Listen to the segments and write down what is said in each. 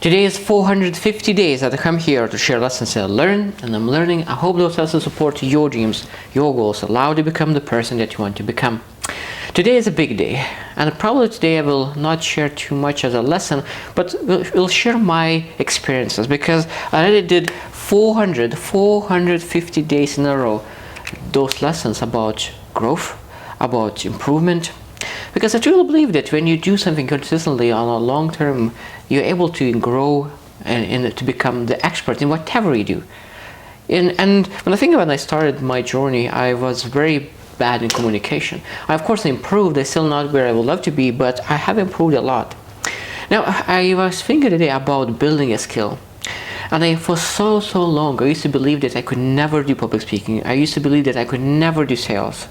Today is 450 days that I come here to share lessons that I learn and I'm learning. I hope those lessons support your dreams, your goals, allow you to become the person that you want to become. Today is a big day, and probably today I will not share too much as a lesson, but will share my experiences, because I already did 450 days in a row, those lessons about growth, about improvement. Because I truly believe that when you do something consistently on a long term, you're able to grow and to become the expert in whatever you do. And when I think about when I started my journey, I was very bad in communication. Of course, I improved. I'm still not where I would love to be, but I have improved a lot. Now, I was thinking today about building a skill. And for so long, I used to believe that I could never do public speaking. I used to believe that I could never do sales.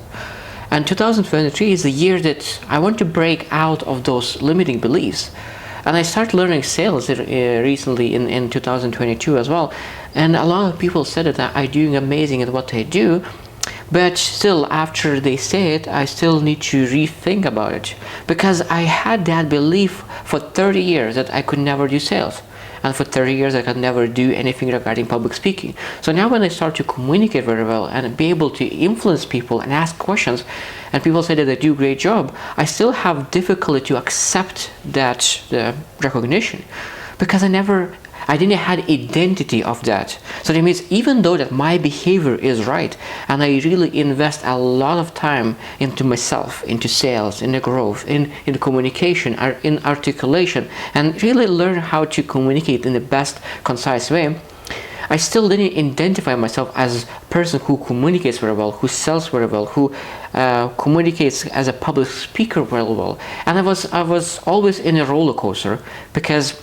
And 2023 is the year that I want to break out of those limiting beliefs. And I started learning sales recently in 2022 as well. And a lot of people said that I'm doing amazing at what I do. But still, after they say it, I still need to rethink about it. Because I had that belief for 30 years that I could never do sales. And for 30 years I could never do anything regarding public speaking. So now when I start to communicate very well and be able to influence people and ask questions, and people say that I do a great job, I still have difficulty to accept that recognition, because I didn't have identity of that. So that means even though that my behavior is right, and I really invest a lot of time into myself, into sales, in the growth, in communication, in articulation, and really learn how to communicate in the best concise way, I still didn't identify myself as a person who communicates very well, who sells very well, who communicates as a public speaker very well. And I was always in a roller coaster, because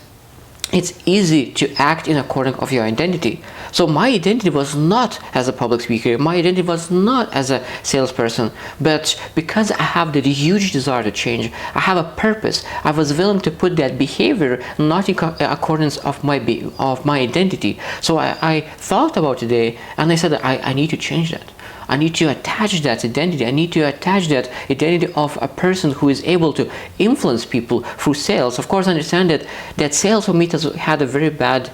it's easy to act in accordance of your identity. So my identity was not as a public speaker, my identity was not as a salesperson, but because I have the huge desire to change, I have a purpose, I was willing to put that behavior not in accordance of my identity. So I thought about today, and I said that I need to change that. I need to attach that identity. I need to attach that identity of a person who is able to influence people through sales. Of course, I understand that sales for me had a very bad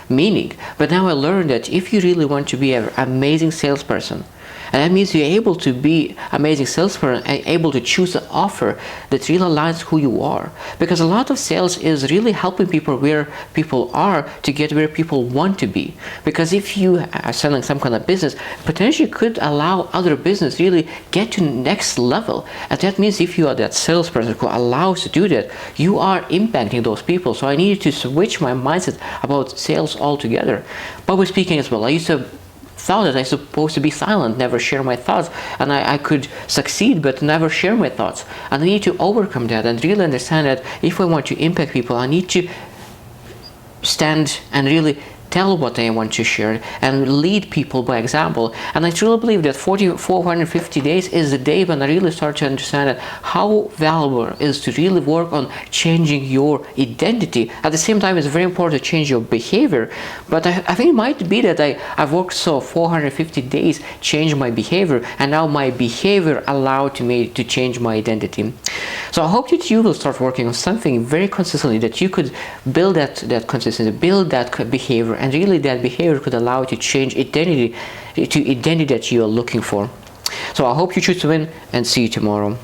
meaning. But now I learned that if you really want to be an amazing salesperson, and that means you're able to be amazing salesperson and able to choose an offer that really aligns who you are. Because a lot of sales is really helping people where people are to get where people want to be. Because if you are selling some kind of business, potentially could allow other business really get to next level. And that means if you are that salesperson who allows to do that, you are impacting those people. So I needed to switch my mindset about sales altogether. Public speaking as well. I used to thought that I was supposed to be silent, never share my thoughts, and I could succeed but never share my thoughts. And I need to overcome that and really understand that if I want to impact people, I need to stand and really tell what I want to share and lead people by example. And I truly believe that 450 days is the day when I really start to understand that how valuable it is to really work on changing your identity. At the same time, it's very important to change your behavior. But I think it might be that I've worked so 450 days, change my behavior, and now my behavior allowed me to change my identity. So I hope that you will start working on something very consistently, that you could build that consistency, build that behavior, and really that behavior could allow you to change identity to identity that you are looking for. So I hope you choose to win, and see you tomorrow.